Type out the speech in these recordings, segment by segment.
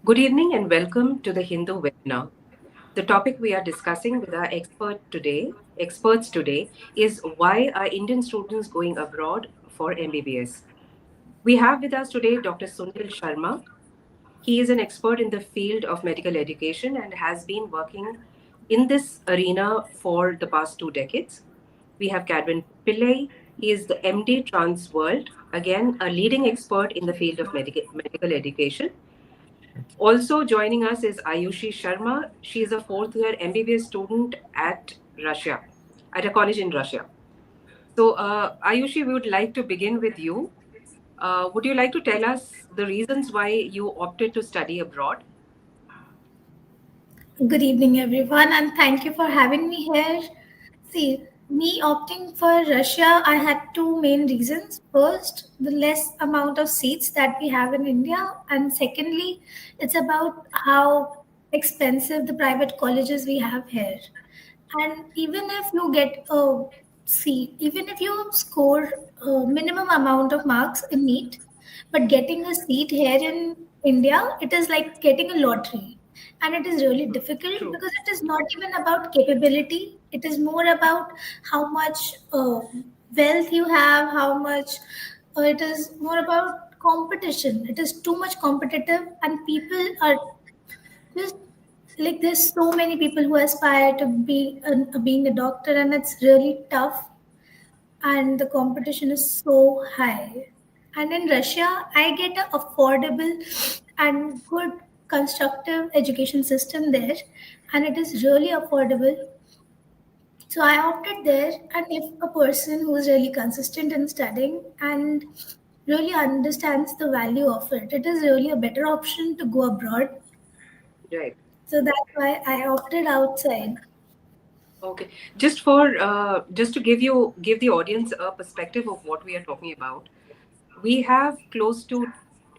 Good evening and welcome to the Hindu webinar. The topic we are discussing with our experts today is why are Indian students going abroad for MBBS? We have with us today Dr. Sunil Sharma. He is an expert in the field of medical education and has been working in this arena for the past 2 decades. We have Cadwin Pillai. He is the MD Trans World, again, a leading expert in the field of medical education. Also joining us is Ayushi Sharma. She is a fourth year MBBS student at Russia, at a college in Russia. So, Ayushi, we would like to begin with you. Would you like to tell us the reasons why you opted to study abroad? Good evening, everyone, and thank you for having me here. See, me opting for Russia, I had two main reasons. First, the less amount of seats that we have in India, and secondly, it's about how expensive the private colleges we have here. And even if you get a seat, even if you score a minimum amount of marks in NEET, but getting a seat here in India, it is like getting a lottery. And it is really difficult True. because it is not even about capability. It is more about how much wealth you have, how much it is more about competition. It is too much competitive, and people are just like there's so many people who aspire to be being a doctor, and it's really tough, and the competition is so high. And in Russia, I get an affordable and good constructive education system there, and it is really affordable. So I opted there, and if a person who is really consistent in studying and really understands the value of it, it is really a better option to go abroad. Right. So that's why I opted outside. Okay. Just to give the audience a perspective of what we are talking about, we have close to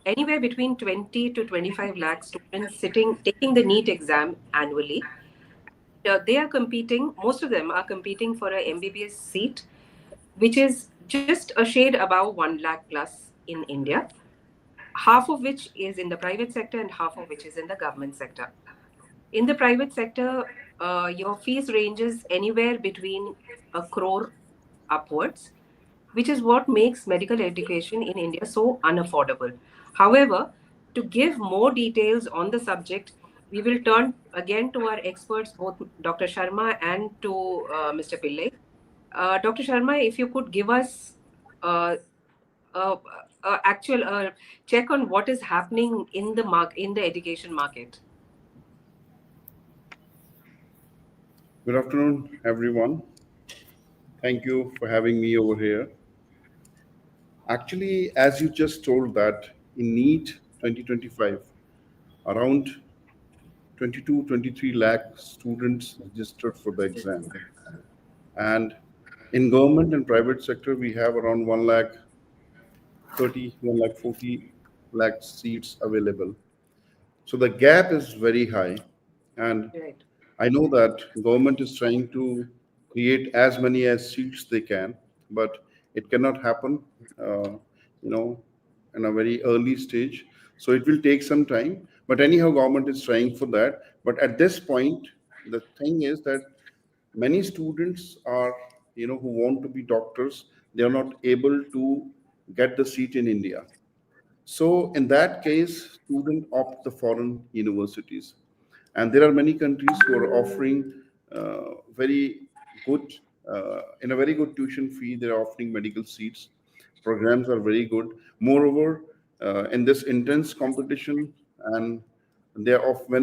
anywhere between 20 to 25 lakh students sitting taking the NEET exam annually. They are competing, most of them are competing for a MBBS seat, which is just a shade above 1 lakh plus in India, half of which is in the private sector and half of which is in the government sector. In the private sector, your fees ranges anywhere between a crore upwards, which is what makes medical education in India so unaffordable. However, to give more details on the subject, we will turn again to our experts, both Dr. Sharma and to Mr. Pillai. Dr. Sharma, if you could give us uh, a, a actual check on what is happening in the in the education market. Good afternoon, everyone. Thank you for having me over here. Actually, as you just told that in NEET 2025, around 22, 23 lakh students registered for the exam. And in government and private sector, we have around 1 lakh 30, 1 lakh 40 lakh seats available. So the gap is very high. And Right. I know that government is trying to create as many as seats they can, but it cannot happen, uh, you know, in a very early stage. So it will take some time. But anyhow, government is trying for that. But at this point, the thing is that many students are, who want to be doctors, they are not able to get the seat in India. So in that case, student opt the foreign universities, and there are many countries who are offering very good, in a very good tuition fee. They are offering medical seats. Programs are very good. Moreover, in this intense competition, and when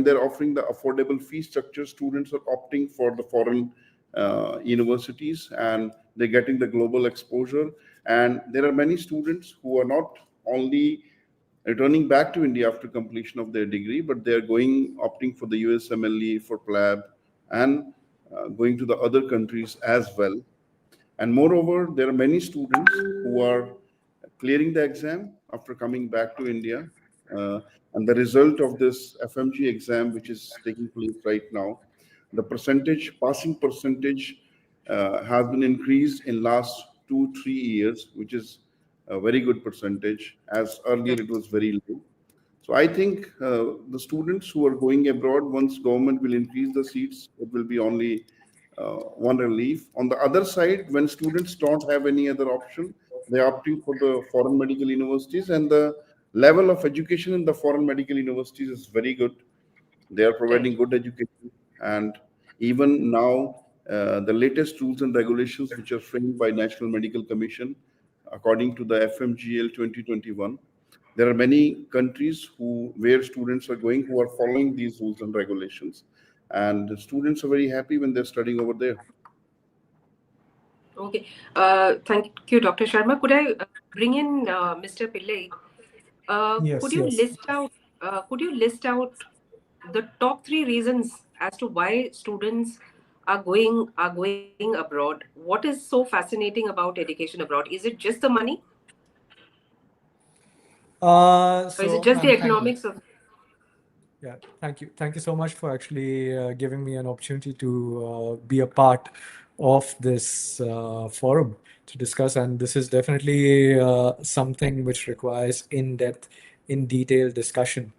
they're offering the affordable fee structure, students are opting for the foreign universities, and they're getting the global exposure. And there are many students who are not only returning back to India after completion of their degree, but they are opting for the USMLE, for PLAB, and going to the other countries as well. And moreover, there are many students who are clearing the exam after coming back to India. Uh, and the result of this FMG exam, which is taking place right now, the passing percentage has been increased in last 2, 3 years, which is a very good percentage, as earlier it was very low. So I think the students who are going abroad, once government will increase the seats, it will be only one relief. On the other side, when students don't have any other option, they are opting for the foreign medical universities, and the level of education in the foreign medical universities is very good. They are Right. providing good education, and even now, the latest rules and regulations which are framed by National Medical Commission, according to the FMGL 2021, there are many countries who where students are going who are following these rules and regulations, and the students are very happy when they're studying over there. Okay. Thank you, Dr. Sharma. Could I bring in Mr. Pillai? Yes, Could you yes. list out the top three reasons as to why students are going abroad? What is so fascinating about education abroad? Is it just the money, or is it So, just the ma'am, thank you. economics of? Yeah, thank you. Thank you so much for actually giving me an opportunity to be a part of this forum to discuss. And this is definitely something which requires in-depth, in detail discussion.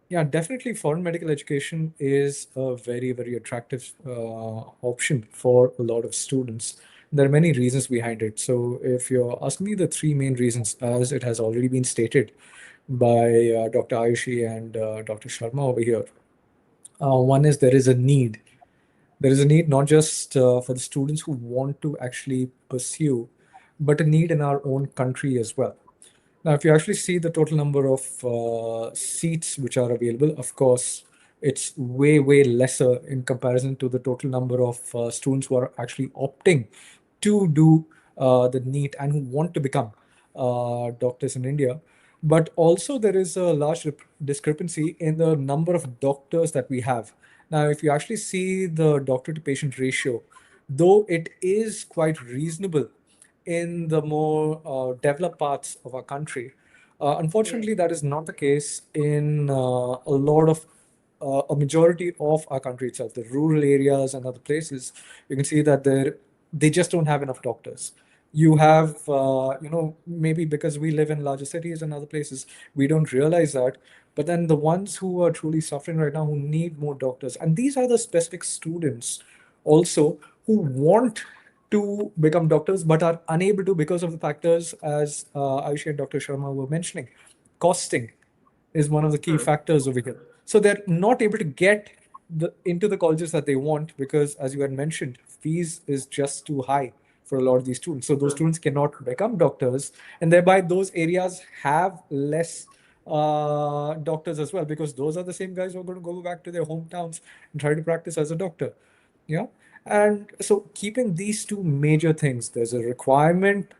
Yeah, definitely foreign medical education is a very, very attractive option for a lot of students. There are many reasons behind it. So if you're asking me the three main reasons, as it has already been stated by Dr. Ayushi and Dr. Sharma over here. One is there is a need. There is a need not just for the students who want to actually pursue, but a need in our own country as well. Now, if you actually see the total number of seats which are available, of course, it's way, way lesser in comparison to the total number of students who are actually opting to do the NEET and who want to become doctors in India. But also, there is a large discrepancy in the number of doctors that we have. Now, if you actually see the doctor to patient ratio, though it is quite reasonable in the more developed parts of our country. Right. Unfortunately, that is not the case in a lot of a majority of our country itself. The rural areas and other places, you can see that they just don't have enough doctors. You have, maybe because we live in larger cities and other places, we don't realize that. But then the ones who are truly suffering right now, who need more doctors, and these are the specific students also who want to become doctors but are unable to because of the factors as Ayushi and Dr. Sharma were mentioning. Costing is one of the key Hmm. factors over here. So they're not able to get into the colleges that they want because, as you had mentioned, fees is just too high for a lot of these students. So those Hmm. students cannot become doctors, and thereby those areas have less doctors as well because those are the same guys who are going to go back to their hometowns and try to practice as a doctor. Yeah. And so keeping these two major things, there's a requirement.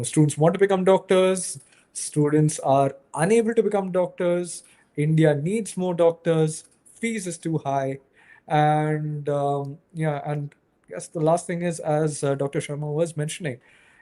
Students want to become doctors. Students are unable to become doctors. India needs more doctors. Fees is too high. And yeah, and yes, the last thing is, as Dr. Sharma was mentioning,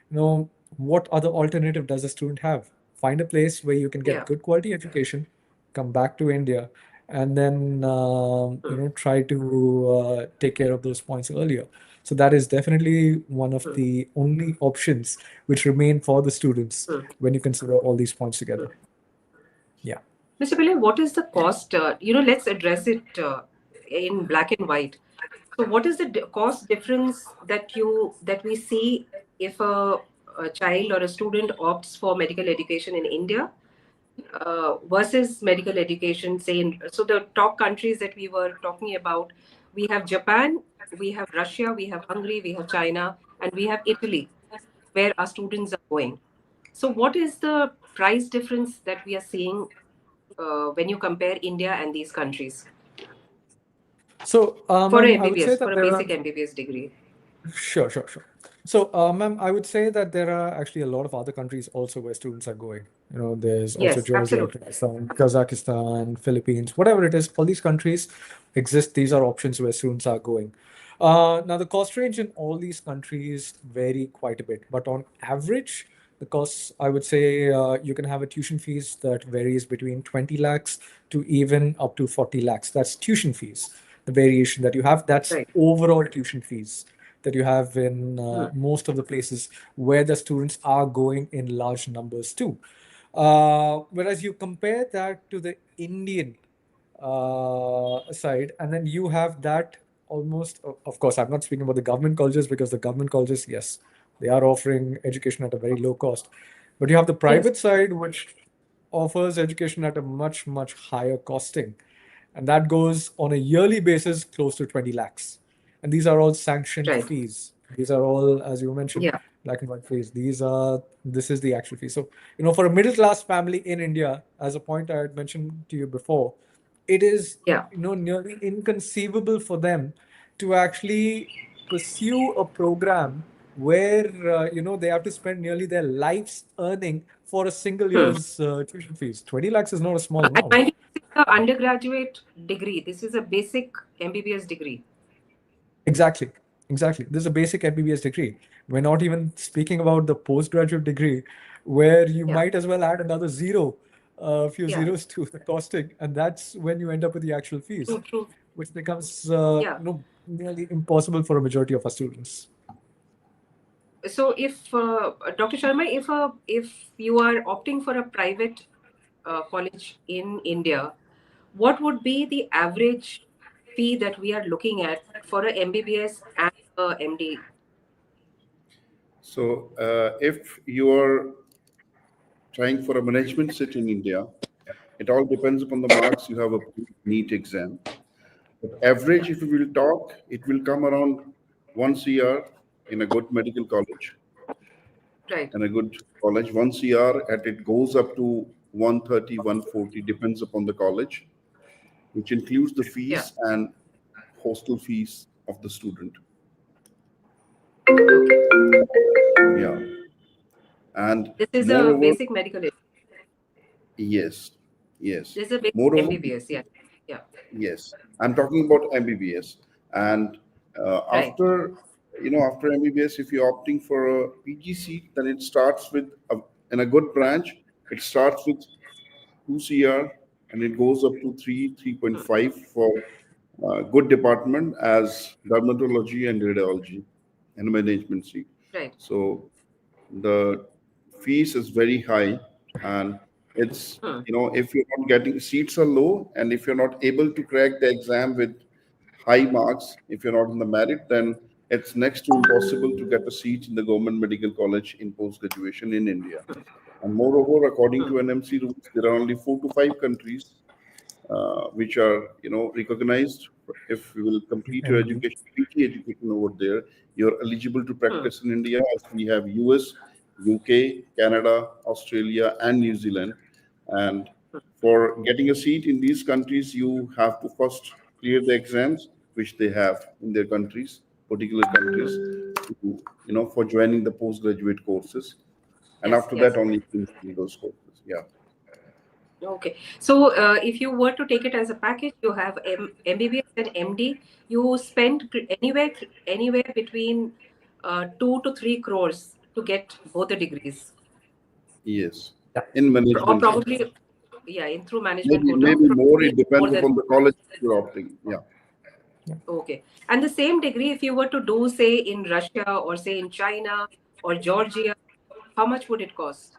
what other alternative does a student have? Find a place where you can get Yeah. good quality education, come back to India, and then Hmm. try to take care of those points earlier. So that is definitely one of Hmm. the only options which remain for the students Hmm. when you consider all these points together. Hmm. Yeah. Mr. Pillai, what is the cost? Let's address it in black and white. So, what is the cost difference that we see if a child or a student opts for medical education in India versus medical education, say in so the top countries that we were talking about, we have Japan, we have Russia, we have Hungary, we have China, and we have Italy, where our students are going. So, what is the price difference that we are seeing when you compare India and these countries So, for a ma'am, I would say MBBS, for that a there are basic MBBS degree? Sure, sure, sure. So, ma'am, I would say that there are actually a lot of other countries also where students are going. There's also Yes, Georgia, absolutely. Pakistan, Kazakhstan, Philippines, whatever it is. All these countries exist. These are options where students are going. Now, the cost range in all these countries vary quite a bit, but on average, the costs, I would say, you can have a tuition fees that varies between 20 lakhs to even up to 40 lakhs. That's tuition fees. The variation that you have, that's Right. overall tuition fees that you have in Hmm. most of the places where the students are going in large numbers too. Whereas you compare that to the Indian side, and then you have that almost, of course, I'm not speaking about the government colleges because the government colleges, yes, they are offering education at a very low cost. But you have the Yes. private side, which offers education at a much, much higher costing. And that goes on a yearly basis close to 20 lakhs. And these are all sanctioned Right. fees. These are all, as you mentioned, Yeah. black and white fees. This is the actual fee. So, for a middle class family in India, as a point I had mentioned to you before, it is, Yeah. nearly inconceivable for them to actually pursue a program where, they have to spend nearly their life's earning for a single Hmm. year's tuition fees. 20 lakhs is not a small And amount. mind you, this is the undergraduate degree. This is a basic MBBS degree. Exactly. Exactly. This is a basic MBBS degree. We're not even speaking about the postgraduate degree, where you Yeah. might as well add another zero, a few Yeah. zeros to the costing, and that's when you end up with the actual fees, True. True. which becomes Yeah. nearly impossible for a majority of our students. So, if Dr. Sharma, if you are opting for a private college in India, what would be the average fee that we are looking at for a MBBS and a MD? So, if you are trying for a management seat in India, it all depends upon the marks you have a NEET exam. But average, if we will talk, it will come around 1 CR in a good medical college. Right. And a good college, 1 CR, and it goes up to 130, 140, depends upon the college, which includes the Yeah. fees and hostel fees of the student. Okay. Yeah. And This is a moreover, basic medical. yes, yes. This is a basic Moreover, MBBS. Yeah. Yeah. yes, I'm talking about MBBS. And Right. after MBBS, if you're opting for a PG seat, then it starts with, in a good branch, it starts with 2 CR and it goes up to 3, Hmm. 3.5 for good department as dermatology and radiology and management seat. Right. So the fees is very high, and it's, Hmm. if you're not getting, seats are low, and if you're not able to crack the exam with high marks, if you're not in the merit, then it's next to impossible to get a seat in the government medical college in post graduation in India. And moreover, according Hmm. to NMC rules, there are only 4 to 5 countries which are, recognized. If you will complete your MD. education, PG education over there, you're eligible to Hmm. practice in India. As we have US, UK, Canada, Australia, and New Zealand. And for getting a seat in these countries, you have to first clear the exams which they have in their countries, particular countries, for joining the postgraduate courses. And Yes. after that, Yes. only you can join those courses. Yeah. Okay. So, if you were to take it as a package, you have MBBS and MD. You spend anywhere between 2 to 3 crores to get both the degrees, Yes. Yeah. In or management quota. probably, yeah, in through management quota, Maybe more. probably It more depends than. upon the college you're opting. Yeah. Okay. And the same degree, if you were to do, say, in Russia or say in China or Georgia, how much would it cost?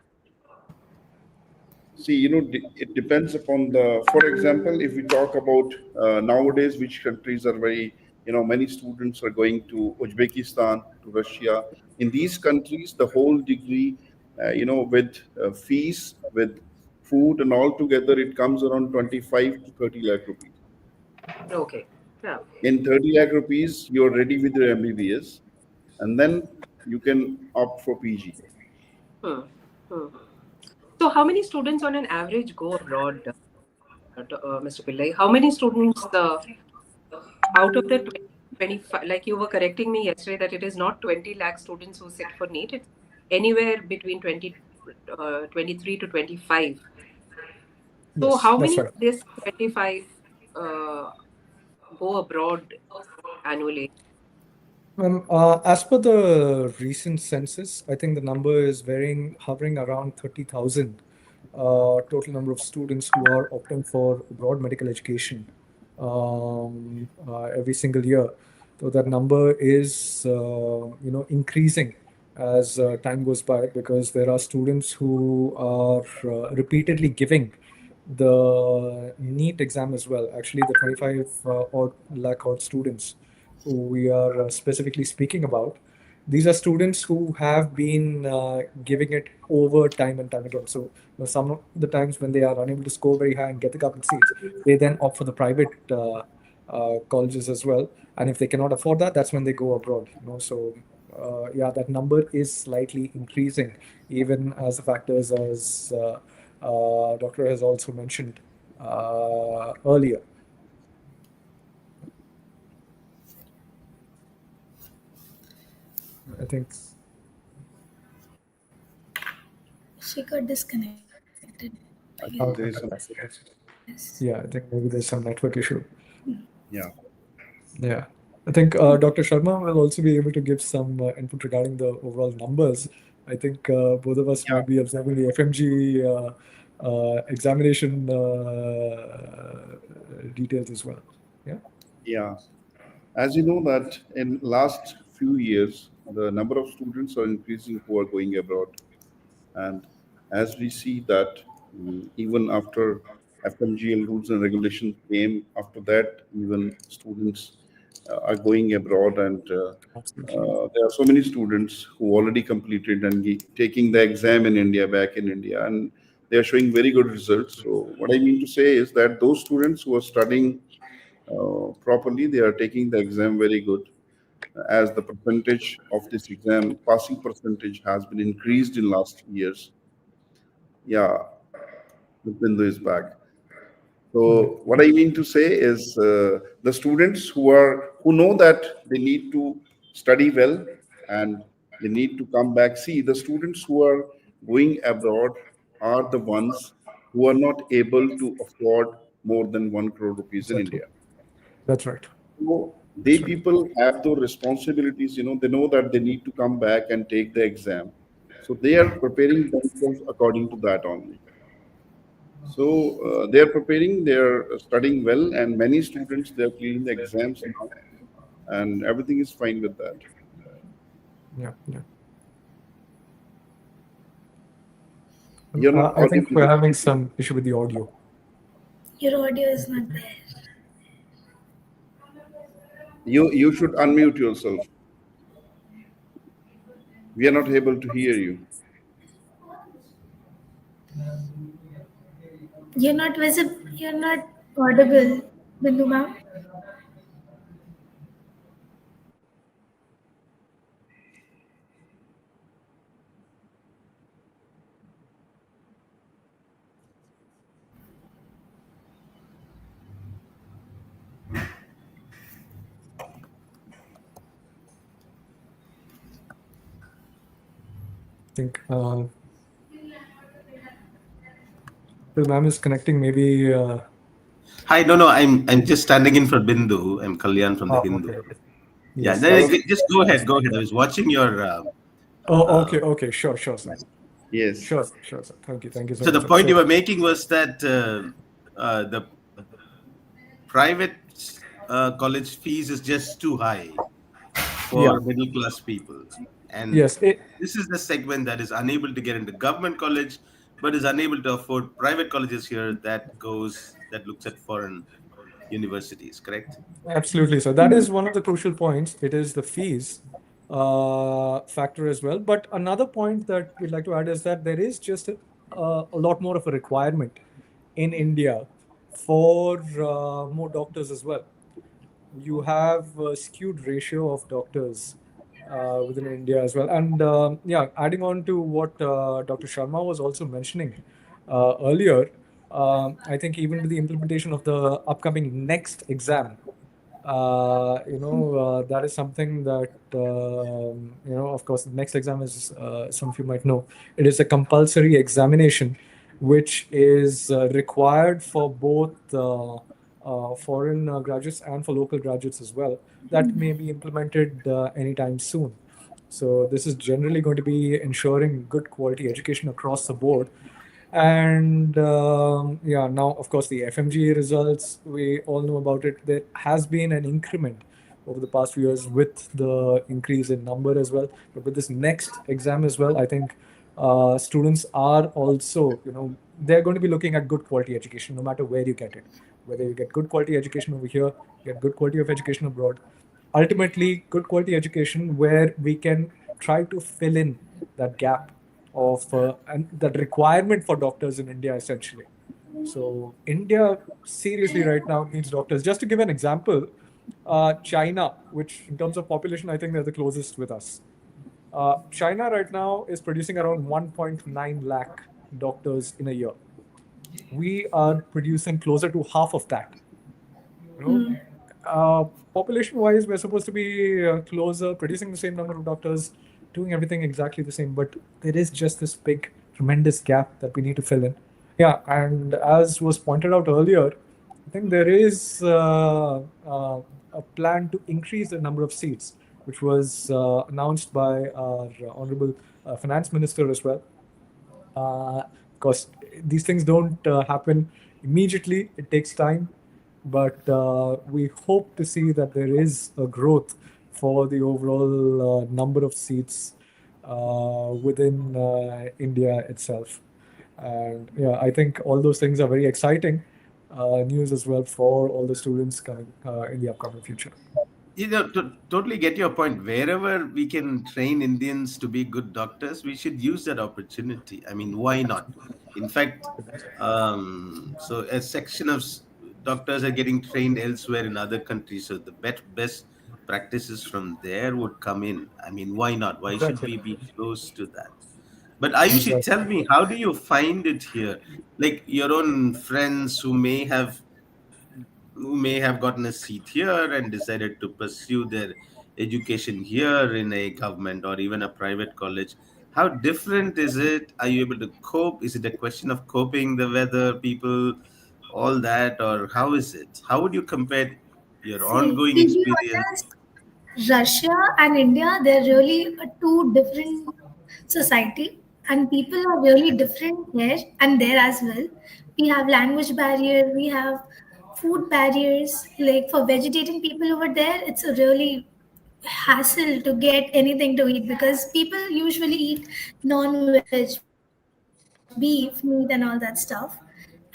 See, it depends upon the. For example, if we talk about nowadays, which countries are very, many students are going to Uzbekistan, to Russia. In these countries, the whole degree, with fees, with food, and all together, it comes around 25 to 30 lakh rupees. Okay. Yeah. In 30 lakh rupees, you're ready with your MBBS, and then you can opt for PG. Hmm. Hmm. So, how many students on an average go abroad, Mr. Pillai? How many students out of the 25, like you were correcting me yesterday, that it is not 20 lakh students who sit for NEET, it's anywhere between 23 to 25. So, Yes, how that's many right. of this 25 uh, go abroad annually? As per the recent census, I think the number is hovering around 30,000 total number of students who are opting for abroad medical education every single year. So that number is, increasing as time goes by, because there are students who are repeatedly giving the NEET exam as well. Actually, the 25 odd lakh odd students who we are specifically speaking about, these are students who have been giving it over time and time again. So, some of the times when they are unable to score very high and get the government seats, they then opt for the private colleges as well. And if they cannot afford that, that's when they go abroad. So yeah, that number is slightly increasing, even as the factors as Doctor has also mentioned earlier. I think, She got disconnected, I guess. I think there okay, is some. fantastic. Yes. Yeah, I think maybe there's some network issue. Yeah, Yeah. I think Dr. Sharma will also be able to give some input regarding the overall numbers. I think both of us yeah, might be observing the FMG examination details as well. Yeah. yeah. As you know that in last few years, the number of students are increasing who are going abroad. And as we see that, even after FMGL rules and regulations came, after that, even students are going abroad, and Absolutely. there are so many students who already completed and taking the exam in India, back in India, and they are showing very good results. So, what I mean to say is that those students who are studying properly, they are taking the exam very good, as the percentage of this exam passing percentage has been increased in last years. Yeah, Bindu is back. Yeah. So what I mean to say is, the students who know that they need to study well and they need to come back. See, the students who are going abroad are the ones who are not able to afford more than 1 crore rupees in Exactly. India. That's right. So they That's right. people have those responsibilities. They know that they need to come back and take the exam. So they are preparing themselves according to that only. So they are preparing, they are studying well, and many students, they are clearing the exams now, and everything is fine with that. Yeah. Yeah. You're not I think audible. we're having some issue with the audio. Your audio is not there. You should unmute yourself. We are not able to hear you. You're not visible. You're not audible, Bindu ma'am. I think the ma'am is connecting. Maybe. Hi, no, I'm just standing in for Bindu. I'm Kalyan from the Hindu. Okay. Yeah, Yes. Hello. Yes. just go ahead, go ahead. I was watching your. Oh, okay. Okay. Sure. Sure, sir. Yes. Sure. Sure, sir. Thank you. Thank you so So much, the sir. point you So, were making was that the private college fees is just too high yeah. for middle class people, and Yes. It, this is the segment that is unable to get into government college, but is unable to afford private colleges here. That looks at foreign universities. Correct? Absolutely. So that is one of the crucial points. It is the fees factor as well. But another point that we'd like to add is that there is just a lot more of a requirement in India for more doctors as well. You have a skewed ratio of doctors within India as well. And yeah, adding on to what Dr. Sharma was also mentioning earlier, I think even with the implementation of the upcoming next exam, that is something that, of course, the next exam is, some of you might know, it is a compulsory examination, which is required for both foreign graduates and for local graduates as well. That may be implemented anytime soon. So this is generally going to be ensuring good quality education across the board. And yeah, now, of course, the FMGA results, we all know about it. There has been an increment over the past few years with the increase in number as well. But with this next exam as well, I think students are also, they're going to be looking at good quality education no matter where you get it. Whether you get good quality education over here, get good quality of education abroad. Ultimately, good quality education where we can try to fill in that gap of and that requirement for doctors in India essentially. So India seriously right now needs doctors. Just to give an example, China, which in terms of population, I think they're the closest with us. China right now is producing around 1.9 lakh doctors in a year. We are producing closer to half of that. You know, population-wise, we're supposed to be closer, producing the same number of doctors, doing everything exactly the same. But there is just this big, tremendous gap that we need to fill in. Yeah, and as was pointed out earlier, I think there is a plan to increase the number of seats, which was announced by our honorable finance minister as well. Because these things don't happen immediately, it takes time. But we hope to see that there is a growth for the overall number of seats within India itself. And yeah, I think all those things are very exciting news as well for all the students coming in the upcoming future. To totally get your point. Wherever we can train Indians to be good doctors, we should use that opportunity. I mean, why not? In fact, so a section of doctors are getting trained elsewhere in other countries, so the best practices from there would come in. I mean, why not? Why should Exactly. we be close to that? But Ayushi, Exactly. tell me, how do you find it here? Like your own friends who may have gotten a seat here and decided to pursue their education here in a government or even a private college. How different is it? Are you able to cope? Is it a question of coping, the weather, people, all that, or how is it? How would you compare your See, ongoing to be experience? honest, Russia and India, they're really two different society, and people are really different here and there as well. We have language barrier, we have food barriers. Like for vegetarian people over there, it's a really hassle to get anything to eat because people usually eat non-veg, beef, meat, and all that stuff.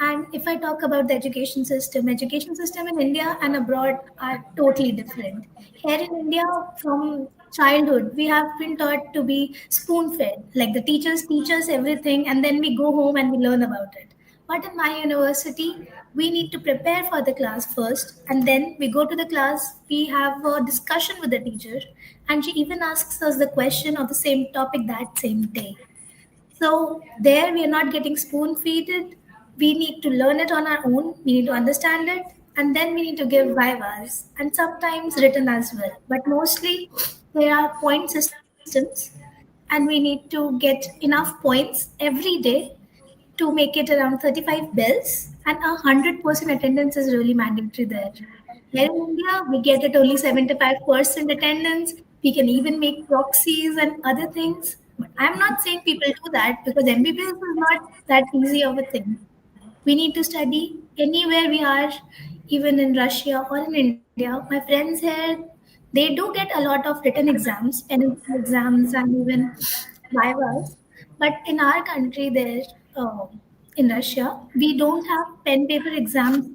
And if I talk about the education system in India and abroad are totally different. Here in India, from childhood, we have been taught to be spoon fed. Like the teachers teach us everything, and then we go home and we learn about it. But in my university, we need to prepare for the class first, and then we go to the class. We have a discussion with the teacher, and she even asks us the question of the same topic that same day. So there we are not getting spoon feeded. We need to learn it on our own. We need to understand it, and then we need to give vivas and sometimes written as well. But mostly there are point systems, and we need to get enough points every day to make it around 35 bells, and 100% attendance is really mandatory there. Here in India, we get it only 75% attendance. We can even make proxies and other things. But I'm not saying people do that because MBBS is not that easy of a thing. We need to study anywhere we are, even in Russia or in India. My friends here, they do get a lot of written exams, NMC exams, and even vivas. But in our country, there, in Russia, we don't have pen paper exams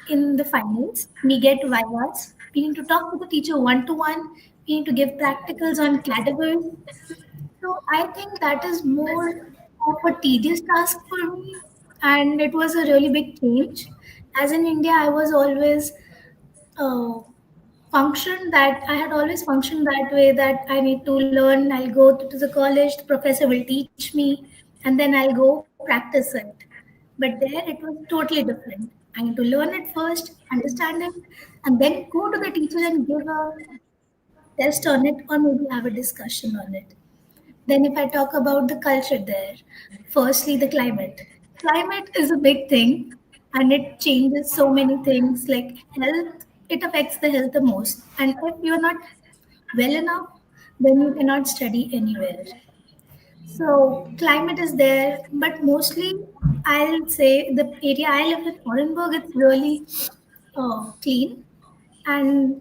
in the finals. We get vivas. We need to talk to the teacher one to one. We need to give practicals on categories. So I think that is more of a tedious task for me, and it was a really big change. As in India, I was always uh, functioned that I had always functioned that way that I need to learn. I'll go to the college, the professor will teach me, and then I'll go practice it. But there it was totally different. I need to learn it first, understand it, and then go to the teacher and give a test on it or maybe have a discussion on it. Then, if I talk about the culture there, firstly, the climate. Climate is a big thing and it changes so many things like health, it affects the health the most. And if you're not well enough, then you cannot study anywhere. So, climate is there, but mostly I'll say the area I live in, Orenburg, it's really clean and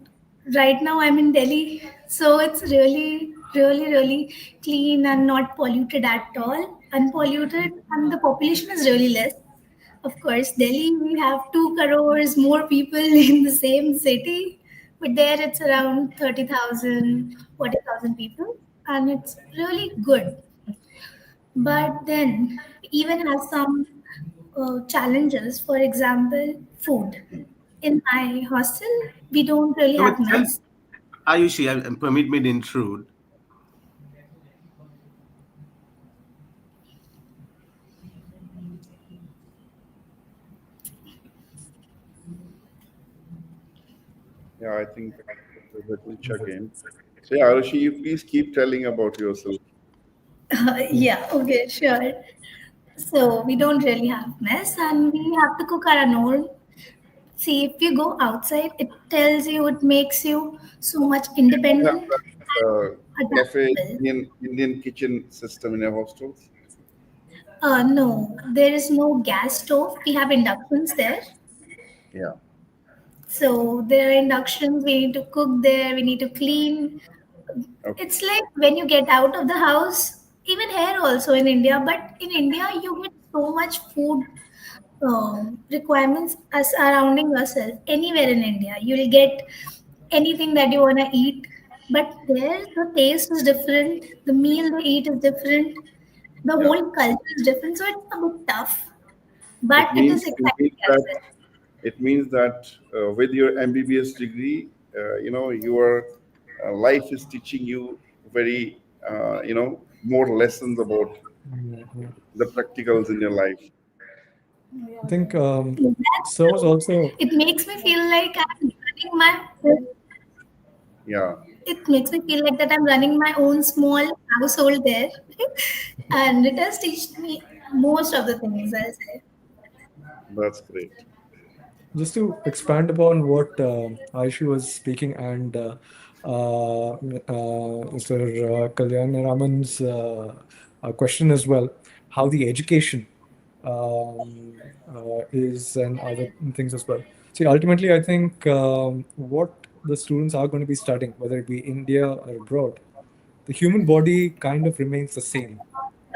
right now I'm in Delhi, so it's really clean and not polluted at all. Unpolluted, and the population is really less. Of course, Delhi, we have 2 crores more people in the same city, but there it's around 30,000, 40,000 people, and it's really good. But then, even has some challenges. For example, food. In my hostel, we don't really No, but have tell mess. Ayushi, permit me to intrude. Yeah, I think there's a glitch again. So yeah, Arushi, you please keep telling about yourself. Yeah, okay, sure. So we don't really have mess, and we have to cook our own. See, if you go outside, it tells you, it makes you so much Do you have independent that and cafe adaptable. Indian kitchen system in your hostels? No, there is no gas stove. We have inductions there. Yeah. So there are inductions. We need to cook there. We need to clean. Okay. It's like when you get out of the house, even here also in India. But in India, you get so much food requirements as surrounding yourself. Anywhere in India, you'll get anything that you wanna eat. But there, the taste is different. The meal they eat is different. The Yeah. whole culture is different. So it's a bit tough, but It it is means it exciting means as that well. it means that with your MBBS degree, your life is teaching you very more lessons about Yeah, yeah. the practicals in your life. I think That's so was true. also. It makes me feel like I'm running my. Yeah, It makes me feel like that I'm running my own small household there, and it has taught me most of the things. I'll say. that's great. Just to expand upon what Aishu was speaking and Mr. Kalyan Raman's question as well, how the education is and other things as well. See, ultimately, I think what the students are going to be studying, whether it be India or abroad, the human body kind of remains the same.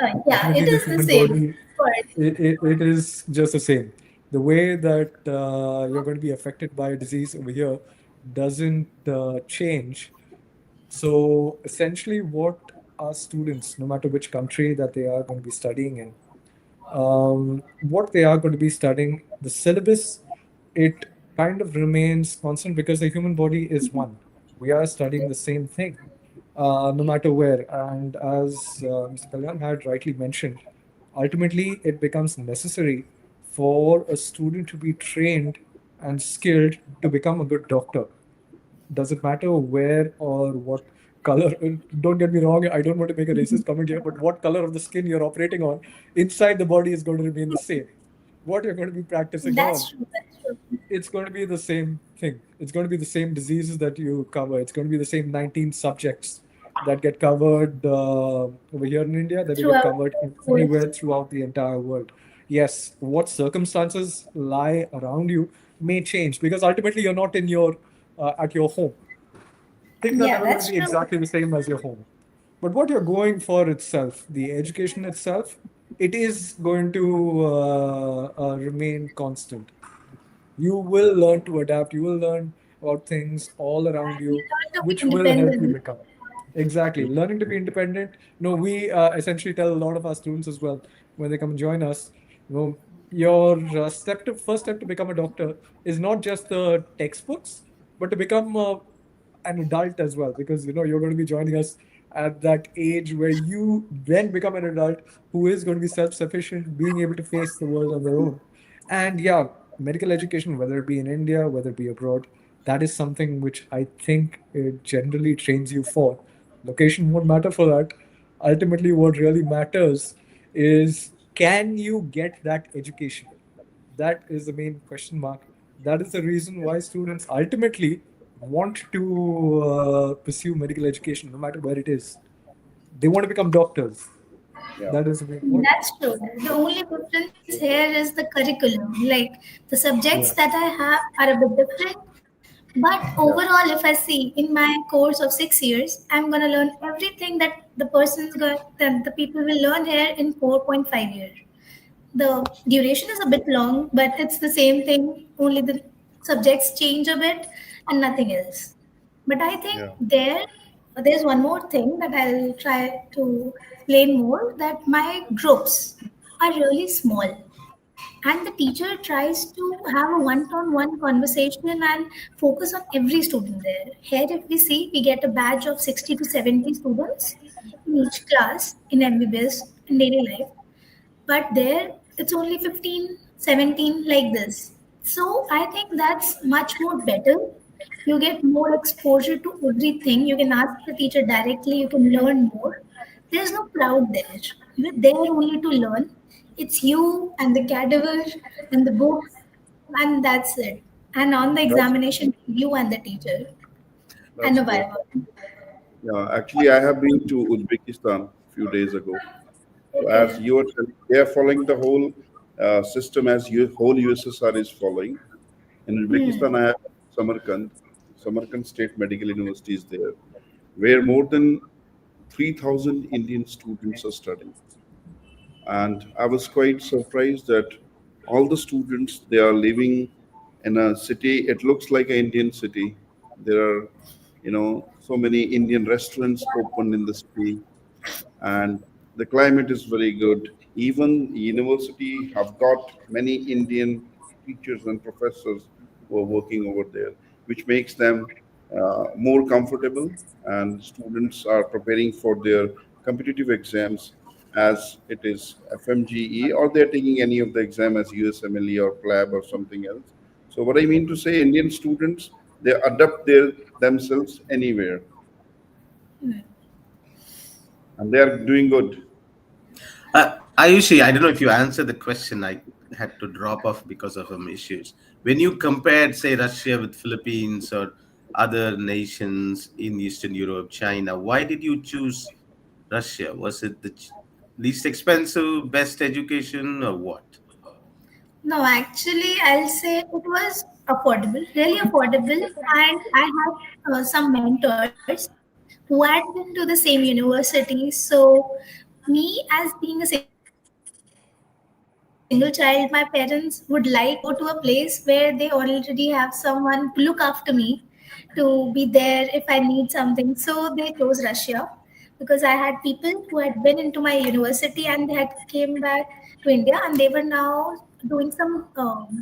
Yeah, Ultimately, it the is the human same. body, But it is just the same. The way that you're going to be affected by a disease over here doesn't change. So essentially, what our students, no matter which country that they are going to be studying in, what they are going to be studying, the syllabus, it kind of remains constant because the human body is one. We are studying the same thing, no matter where. And as Mr. Kalyan had rightly mentioned, ultimately it becomes necessary for a student to be trained and skilled to become a good doctor. Doesn't matter where or what color. Don't get me wrong, I don't want to make a racist comment here, but what color of the skin you're operating on, inside the body is going to remain the same. What you're going to be practicing on, that's true. That's true. it's going to be the same thing. It's going to be the same diseases that you cover. It's going to be the same 19 subjects that get covered over here in India that they get Throughout covered the whole. anywhere throughout the entire world. Yes, what circumstances lie around you may change because ultimately you're not in your at your home. Things are Yeah, never going to that's be true. exactly the same as your home. But what you're going for itself, the education itself, it is going to remain constant. You will learn to adapt. You will learn about things all around You you, learn to be which will help you independent. become. Exactly. Learning to be independent. No, we essentially tell a lot of our students as well when they come and join us. You know, your first step to become a doctor is not just the textbooks, but to become an adult as well, because you're going to be joining us at that age where you then become an adult who is going to be self-sufficient, being able to face the world on their own. And yeah, medical education, whether it be in India, whether it be abroad, that is something which I think it generally trains you for. Location won't matter for that. Ultimately, what really matters is, can you get that education? That is the main question mark. That is the reason why students ultimately want to pursue medical education, no matter where it is. They want to become doctors. Yeah. That is the main point. That's true. The only difference here is the curriculum. Like the subjects Yeah. that I have are a bit different, But Yeah, overall, if I see in my course of 6 years, I'm gonna learn everything that the people will learn here in 4.5 years. The duration is a bit long, but it's the same thing. Only the subjects change a bit, and nothing else. But I think yeah, there's one more thing that I'll try to explain more. That my groups are really small, and the teacher tries to have a one-on-one conversation and focus on every student there. Here, if we see, we get a batch of 60 to 70 students in each class in MBBS in daily life, but there it's only 15, 17 like this. So I think that's much more better. You get more exposure to everything. You can ask the teacher directly, you can learn more. There's no crowd there. You're there only to learn. It's you and the cadaver and the books, and that's it. And on the that's examination, you and the teacher and that's a great. viva. Yeah, actually, I have been to Uzbekistan a few days ago. So as Okay. you are telling, they are following the whole system as whole USSR is following. In Hmm. Uzbekistan, I have Samarkand. Samarkand State Medical University is there, where more than 3,000 Indian students are studying. And I was quite surprised that all the students, they are living in a city. It looks like an Indian city. There are, so many Indian restaurants open in the city, and the climate is very good. Even university have got many Indian teachers and professors who are working over there, which makes them more comfortable. And students are preparing for their competitive exams as it is FMGE, or they're taking any of the exam as USMLE or PLAB or something else. So what I mean to say, Indian students, they adapt themselves anywhere, and they are doing good. Ayushi, I don't know if you answered the question. I had to drop off because of some issues. When you compared, say, Russia with Philippines or other nations in Eastern Europe, China, why did you choose Russia? Was it the least expensive, best education, or what? No, actually, I'll say it was affordable, really affordable. And I had some mentors who had been to the same university. So, me, as being a single child, my parents would like me to go to a place where they already have someone to look after me, to be there if I need something. So, they chose Russia because I had people who had been into my university and they had came back to India, and they were now doing some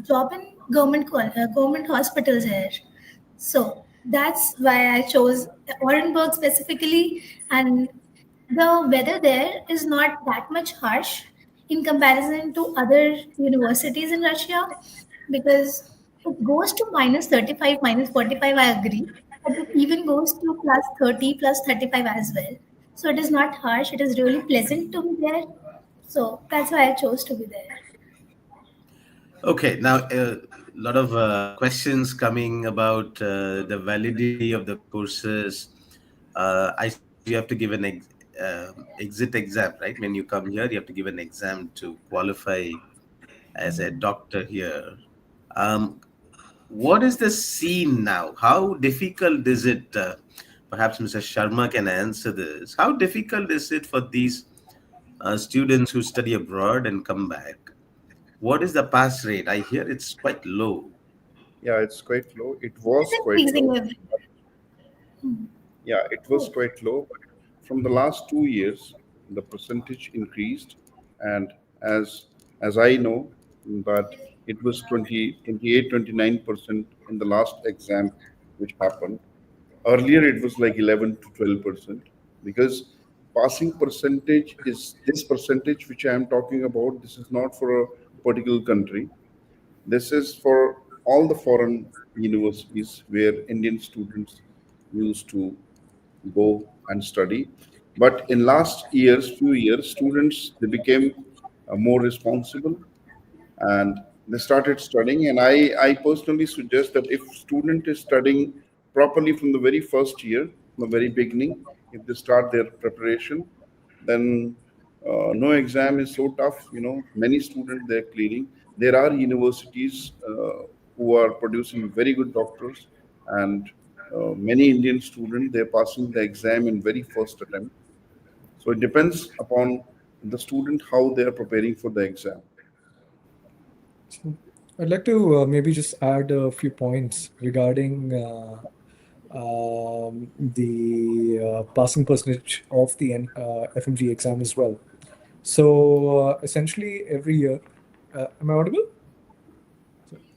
job in government hospitals here. So that's why I chose Orenburg specifically. And the weather there is not that much harsh in comparison to other universities in Russia, because it goes to minus 35, minus 45, I agree. But it even goes to plus 30, plus 35 as well. So it is not harsh, it is really pleasant to be there. So that's why I chose to be there. Okay, now a lot of questions coming about the validity of the courses. I suppose you have to give an exit exam, right? When you come here, you have to give an exam to qualify as a doctor here. Um, what is the scene now? How difficult is it? Perhaps Mr. Sharma can answer this. How difficult is it for these students who study abroad and come back? What is the pass rate? I hear it's quite low. Yeah, it's quite low. It It's was quite increasing low. every. Yeah, it was Oh, quite low. But from the last 2 years, the percentage increased, and as I know, that it was 29% in the last exam which happened. Earlier, it was like 11 to 12%, because passing percentage is this percentage which I am talking about. This is not for a particular country. This is for all the foreign universities where Indian students used to go and study. But in last few years, students, they became more responsible, and they started studying. And I personally suggest that if student is studying properly from the very first year, from the very beginning, if they start their preparation, then no exam is so tough. Many students, they're clearing. There are universities who are producing very good doctors, and many Indian students, they're passing the exam in very first attempt. So it depends upon the student how they are preparing for the exam. So I'd like to maybe just add a few points regarding the passing percentage of the FMG exam as well. So essentially, every year, am I audible?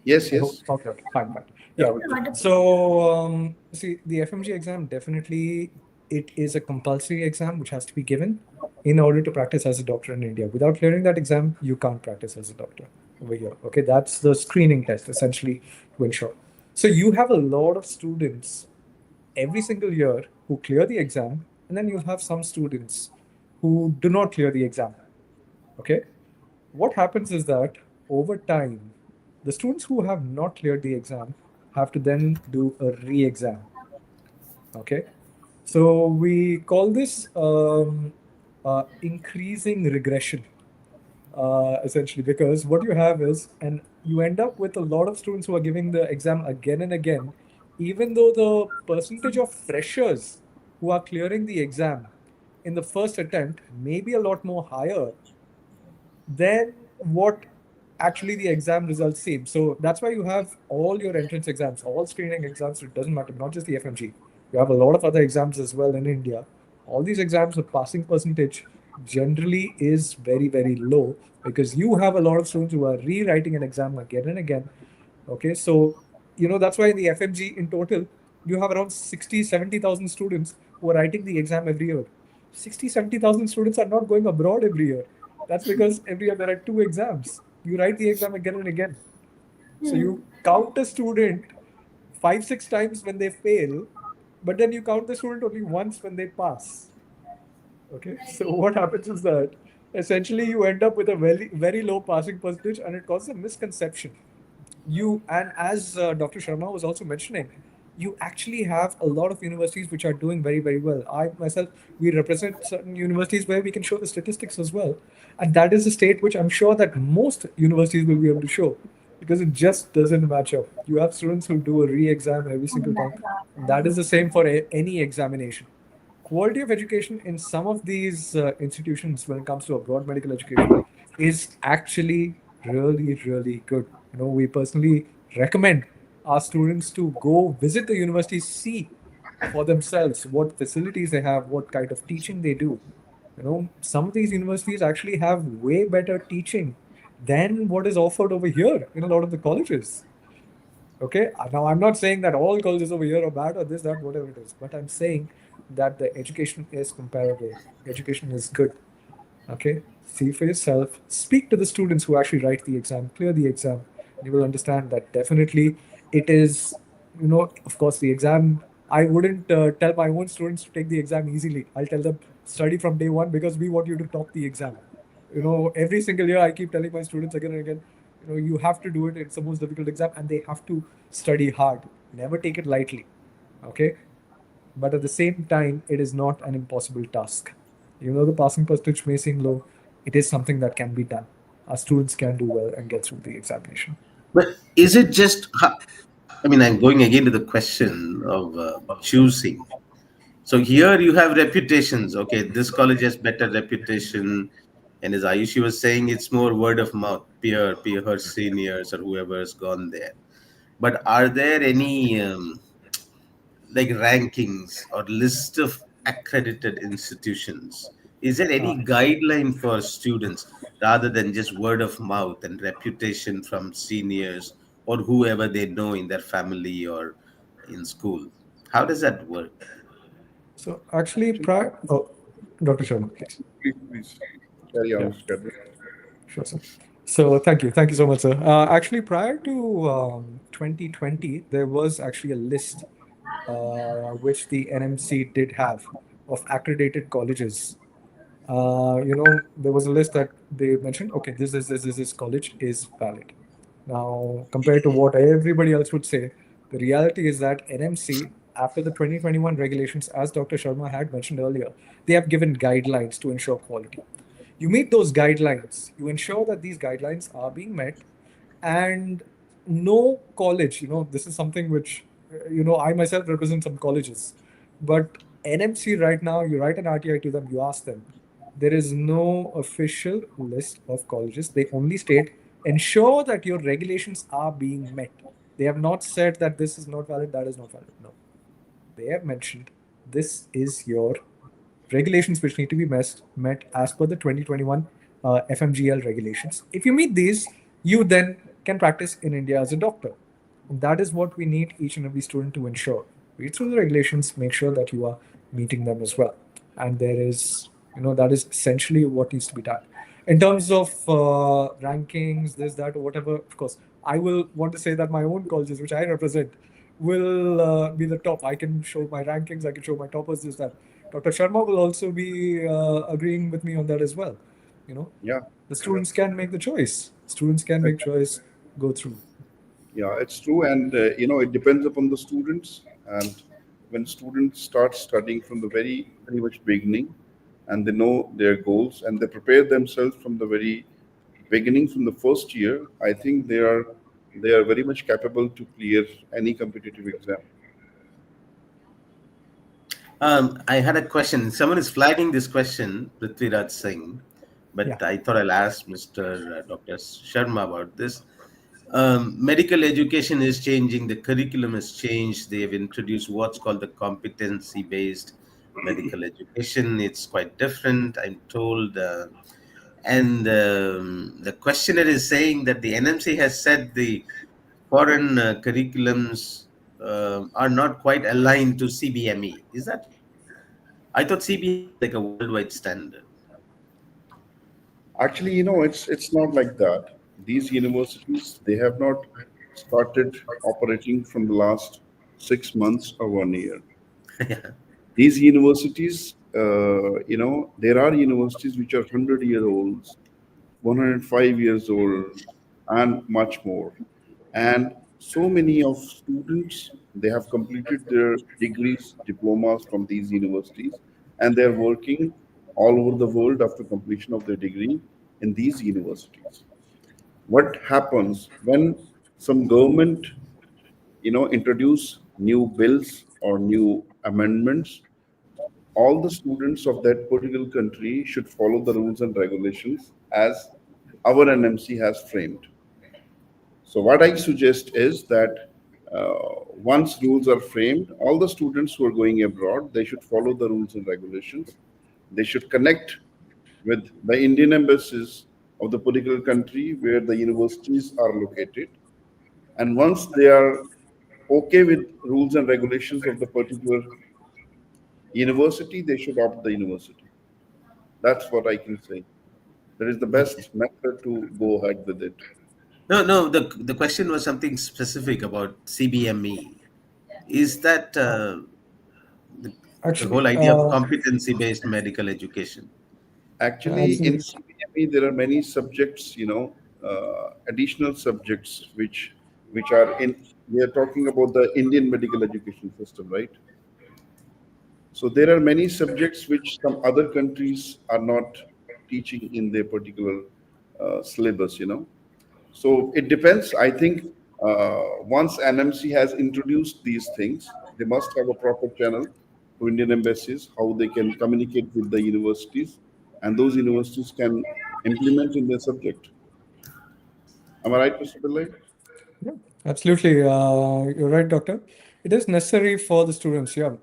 Yes, I hope. yes. Okay, okay, fine, fine. Yeah, Yeah. okay. So, see, the FMG exam definitely it is a compulsory exam which has to be given in order to practice as a doctor in India. Without clearing that exam, you can't practice as a doctor over here. Okay, that's the screening test essentially to ensure. So you have a lot of students every single year who clear the exam, and then you have some students who do not clear the exam. Okay, what happens is that over time, the students who have not cleared the exam have to then do a re-exam. Okay, so we call this increasing regression, essentially, because what you have is, and you end up with a lot of students who are giving the exam again and again, even though the percentage of freshers who are clearing the exam in the first attempt may be a lot more higher than what actually the exam results seem. So that's why you have all your entrance exams, all screening exams. It doesn't matter, not just the FMG. You have a lot of other exams as well in India. All these exams, the passing percentage generally is very, very low because you have a lot of students who are rewriting an exam again and again. Okay, so that's why in the FMG in total, you have around 60, 70,000 students who are writing the exam every year. 60, 70,000 students are not going abroad every year. That's because every year there are two exams. You write the exam again and again. So you count a student 5, 6 times when they fail, but then you count the student only once when they pass. Okay, so what happens is that essentially you end up with a very, very low passing percentage and it causes a misconception. And as Dr. Sharma was also mentioning, you actually have a lot of universities which are doing very, very well. I myself, we represent certain universities where we can show the statistics as well. And that is a state which I'm sure that most universities will be able to show because it just doesn't match up. You have students who do a re-exam every single time. That is the same for any examination. Quality of education in some of these institutions when it comes to abroad medical education is actually really, really good. We personally recommend our students to go visit the universities, see for themselves what facilities they have, what kind of teaching they do. Some of these universities actually have way better teaching than what is offered over here in a lot of the colleges. Okay. Now, I'm not saying that all colleges over here are bad or this, that, whatever it is, but I'm saying that the education is comparable. Education is good. Okay. See for yourself. Speak to the students who actually write the exam, clear the exam. And you will understand that definitely it is, of course, the exam. I wouldn't tell my own students to take the exam easily. I'll tell them study from day one because we want you to top the exam. Every single year I keep telling my students again and again, you have to do it. It's the most difficult exam and they have to study hard. Never take it lightly. Okay. But at the same time, it is not an impossible task. Even though the passing percentage may seem low, it is something that can be done. Our students can do well and get through the examination. But is it just? I mean, I'm going again to the question of choosing. So here you have reputations. Okay, this college has better reputation, and as Ayushi was saying, it's more word of mouth, peer, her seniors or whoever has gone there. But are there any like rankings or list of accredited institutions? Is there any guideline for students rather than just word of mouth and reputation from seniors or whoever they know in their family or in school? How does that work? So actually, Dr. Sharma, please. Please, please carry Yeah, on, Kadri. sure, sir. So thank you so much, sir. Actually, prior to 2020, there was actually a list which the NMC did have of accredited colleges. There was a list that they mentioned, okay, this college is valid. Now, compared to what everybody else would say, the reality is that NMC, after the 2021 regulations, as Dr. Sharma had mentioned earlier, they have given guidelines to ensure quality. You meet those guidelines, you ensure that these guidelines are being met, and no college, this is something which I myself represent some colleges, but NMC right now, you write an RTI to them, you ask them. There is no official list of colleges. They only state ensure that your regulations are being met. They have not said that this is not valid, that is not valid. No, they have mentioned this is your regulations which need to be met as per the 2021 FMGL regulations. If you meet these, you then can practice in India as a doctor. And that is what we need each and every student to ensure. Read through the regulations, make sure that you are meeting them as well. And there is, that is essentially what needs to be done. In terms of rankings, this, that, or whatever, of course, I will want to say that my own colleges, which I represent, will be the top. I can show my rankings, I can show my toppers, this, that. Dr. Sharma will also be agreeing with me on that as well. Yeah, The students can make the choice. Students can make choice, go through. yeah, it's true, and it depends upon the students. And when students start studying from the very much beginning, and they know their goals and they prepare themselves from the very beginning, from the first year, I think they are very much capable to clear any competitive exam. I had a question. Someone is flagging this question, Prithviraj Singh, Yeah. but I thought I'll ask Mr. Dr. Sharma about this. Medical education is changing. The curriculum has changed. They have introduced what's called the competency-based medical education. It's quite different, I'm told. And the questioner is saying that the NMC has said the foreign curriculums are not quite aligned to CBME. Is that right? I thought CBME is like a worldwide standard. Actually, it's not like that. These universities, they have not started operating from the last 6 months or 1 year. Yeah. These universities, there are universities which are 100-year olds, 105 years old, and much more. And so many of students, they have completed their degrees, diplomas from these universities, and they're working all over the world after completion of their degree in these universities. What happens when some government, introduce new bills or new amendments, all the students of that particular country should follow the rules and regulations as our NMC has framed. So, what I suggest is that once rules are framed, all the students who are going abroad, they should follow the rules and regulations. They should connect with the Indian embassies of the particular country where the universities are located. And once they are okay with rules and regulations of the particular university, they should opt the university. That's what I can say. That is the Okay. best method to go ahead with it. No, no. The question was something specific about CBME. Is that the, the Actually, whole idea of competency-based medical education? Actually, in absolutely. CBME, there are many subjects, additional subjects which are in. We are talking about the Indian medical education system, right? So there are many subjects which some other countries are not teaching in their particular syllabus, So it depends. I think once NMC has introduced these things, they must have a proper channel to Indian embassies, how they can communicate with the universities, and those universities can implement in their subject. Am I right, Mr. Pillai? Yeah, absolutely. You're right, doctor. It is necessary for the students. Yeah,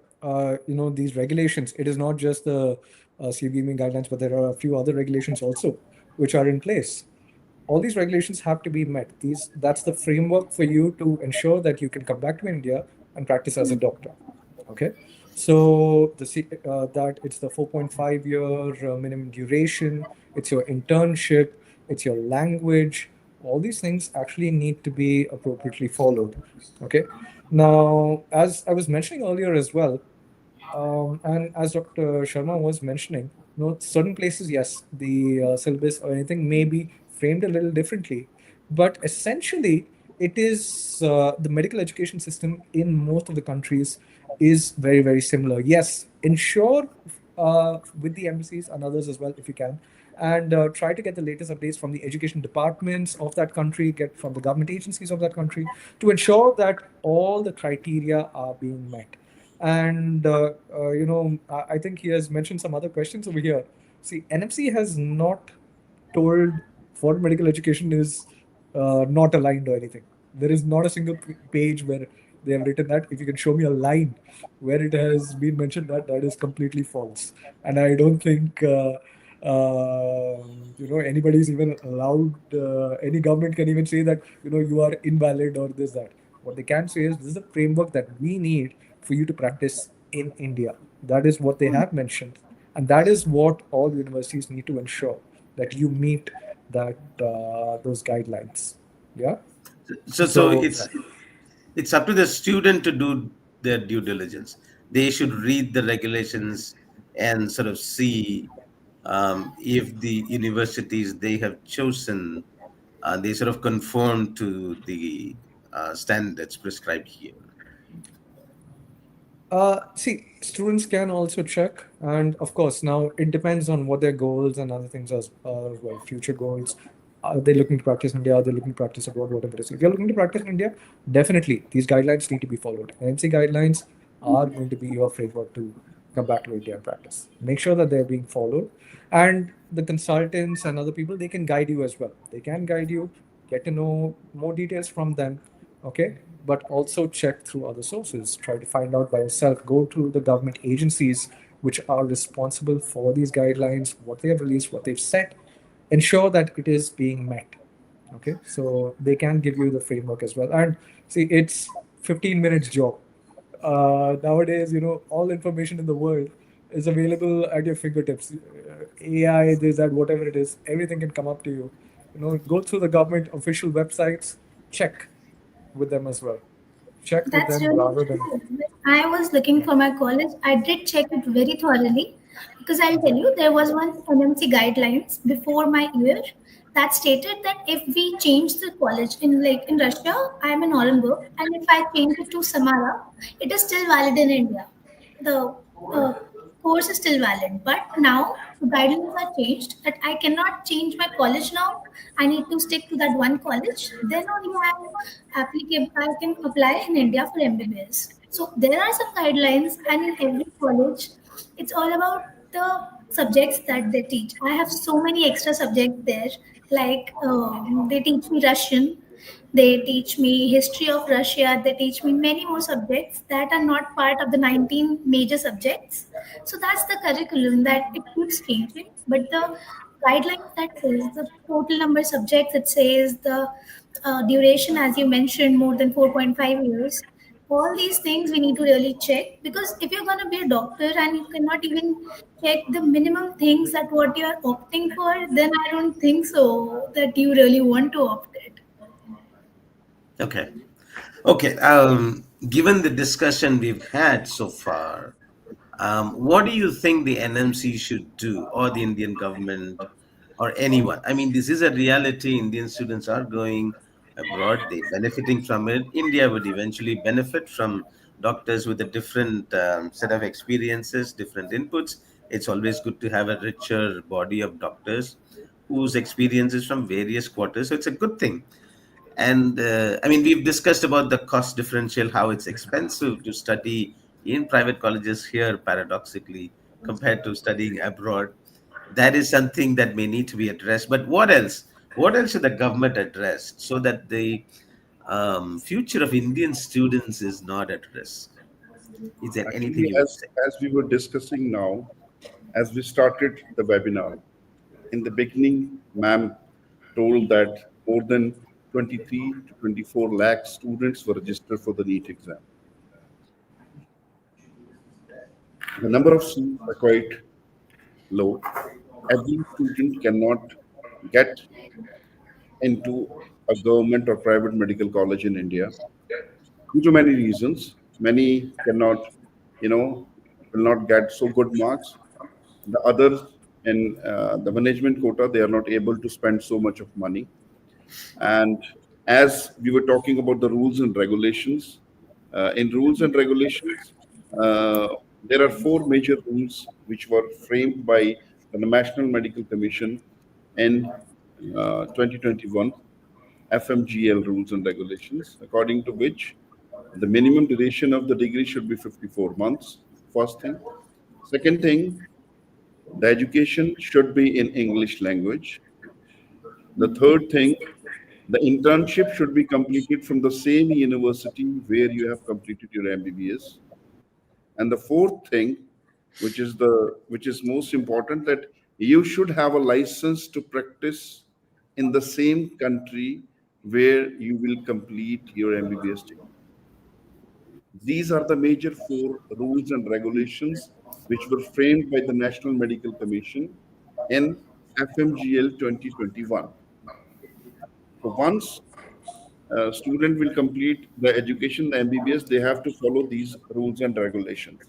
these regulations. It is not just the CBME guidelines, but there are a few other regulations also which are in place. All these regulations have to be met. That's the framework for you to ensure that you can come back to India and practice as a doctor. Okay, so that it's the 4.5 year minimum duration, it's your internship, it's your language. All these things actually need to be appropriately followed. Okay, now as I was mentioning earlier as well, and as Dr. Sharma was mentioning, certain places, yes, the syllabus or anything may be framed a little differently, but essentially, it is the medical education system in most of the countries is very, very similar. Yes, ensure with the embassies and others as well, if you can, and try to get the latest updates from the education departments of that country, get from the government agencies of that country, to ensure that all the criteria are being met. And I think he has mentioned some other questions over here. See, NMC has not told foreign medical education is not aligned or anything. There is not a single page where they have written that. If you can show me a line where it has been mentioned, that that is completely false. And I don't think anybody is even allowed. Any government can even say that you are invalid or this that. What they can say is this is a framework that we need for you to practice in India. That is what they have mentioned, and that is what all universities need to ensure that you meet that those guidelines. Yeah. So So it's up to the student to do their due diligence. They should read the regulations and sort of see if the universities they have chosen they sort of conform to the standards prescribed here. see, students can also check, and of course, now it depends on what their goals and other things are as well. Future goals. Are they looking to practice in India? Are they looking to practice abroad? Whatever it is. If you're looking to practice in India, definitely these guidelines need to be followed. NC guidelines are going to be your framework to come back to India and practice. Make sure that they're being followed, and the consultants and other people, they can guide you as well. They can guide you, get to know more details from them, okay, but also check through other sources. Try to find out by yourself. Go to the government agencies which are responsible for these guidelines, what they have released, what they've set. Ensure that it is being met. Okay, so they can give you the framework as well. And see, it's 15 minutes job. Nowadays, all information in the world is available at your fingertips. AI, this, that, whatever it is, everything can come up to you. Go through the government official websites, check with them as well. Check with That's them really rather than. true. When I was looking for my college, I did check it very thoroughly because I'll tell you, there was one NMC guidelines before my year that stated that if we change the college in Russia, I am in Orenburg, and if I change it to Samara, it is still valid in India. The uh, course is still valid, but now the guidelines are changed that I cannot change my college now. I need to stick to that one college. Then only I can apply in India for MBBS. So there are some guidelines, and in every college, it's all about the subjects that they teach. I have so many extra subjects there. Like they teach me Russian, they teach me history of Russia. They teach me many more subjects that are not part of the 19 major subjects. So that's the curriculum that it keeps changing. But the guidelines that says the total number of subjects, it says the duration, as you mentioned, more than 4.5 years. All these things we need to really check, because if you're going to be a doctor and you cannot even check the minimum things that what you are opting for, then I don't think so that you really want to opt it. Okay. Okay. Given the discussion we've had so far, what do you think the NMC should do, or the Indian government, or anyone? I mean, this is a reality. Indian students are going abroad; they're benefiting from it. India would eventually benefit from doctors with a different set of experiences, different inputs. It's always good to have a richer body of doctors whose experiences from various quarters. So it's a good thing. And I mean, we've discussed about the cost differential, how it's expensive to study in private colleges here, paradoxically, compared to studying abroad. That is something that may need to be addressed. But what else? What else should the government address so that the future of Indian students is not at risk? Is there anything Actually, you would as say? as we were discussing now, as we started the webinar, in the beginning, ma'am told that more than 23 to 24 lakh students were registered for the NEET exam. The number of seats are quite low. Every student cannot get into a government or private medical college in India due to many reasons. Many cannot, you know, will not get so good marks. The others in the management quota, they are not able to spend so much of money. And as we were talking about the rules and regulations, in rules and regulations, uh, there are four major rules which were framed by the National Medical Commission in 2021 FMGL rules and regulations, according to which the minimum duration of the degree should be 54 months. First thing. Second thing, the education should be in English language. The third thing, the internship should be completed from the same university where you have completed your MBBS. And the fourth thing, which is most important, that you should have a license to practice in the same country where you will complete your MBBS degree. These are the major four rules and regulations which were framed by the National Medical Commission in FMGL 2021. So once a student will complete the education, the MBBS, they have to follow these rules and regulations.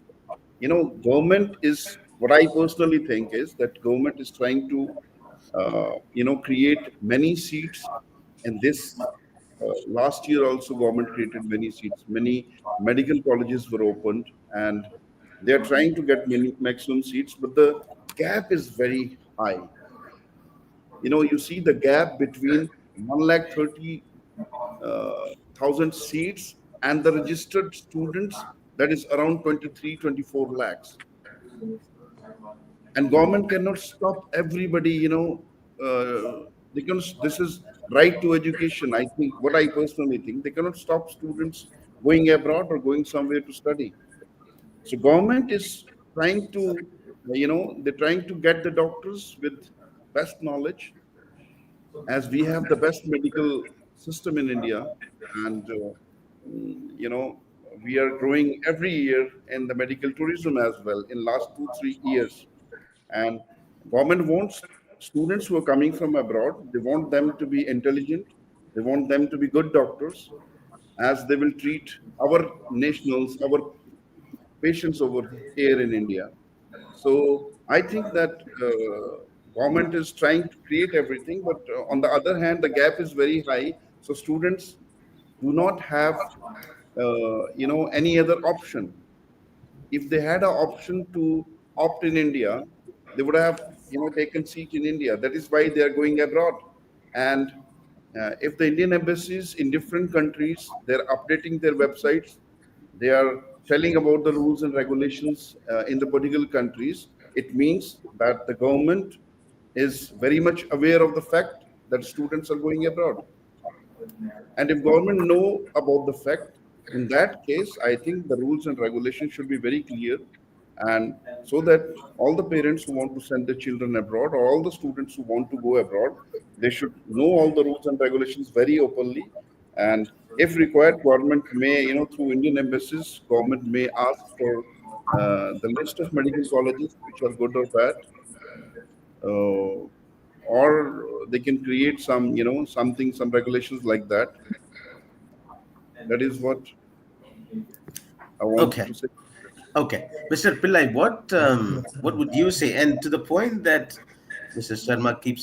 Government is, what I personally think is that government is trying to, create many seats. And this last year also, government created many seats. Many medical colleges were opened, and they are trying to get many maximum seats, but the gap is very high. You see the gap between 1,30,000 seats and the registered students, that is around 23, 24 lakhs. And government cannot stop everybody. They can. This is right to education. I think, what I personally think, they cannot stop students going abroad or going somewhere to study. So government is trying to, they're trying to get the doctors with best knowledge, as we have the best medical system in India. And you know we are growing every year in the medical tourism as well in last 2 3 years. And government wants students who are coming from abroad, they want them to be intelligent, they want them to be good doctors, as they will treat our nationals, our patients over here in India. So I think that government is trying to create everything, but on the other hand, the gap is very high. So students do not have any other option. If they had an option to opt in India, they would have taken seat in India. That is why they are going abroad. And if the Indian embassies in different countries, they're updating their websites, they are telling about the rules and regulations in the particular countries, it means that the government is very much aware of the fact that students are going abroad. And if government know about the fact, in that case, I think the rules and regulations should be very clear, and so that all the parents who want to send their children abroad, or all the students who want to go abroad, they should know all the rules and regulations very openly. And if required, government may, through Indian embassies, government may ask for the list of medical colleges which are good or bad, or they can create some, something, some regulations like that. That is what I wanted Okay. to say. Okay, Mr. Pillai, what would you say? And to the point that Mr. Sharma he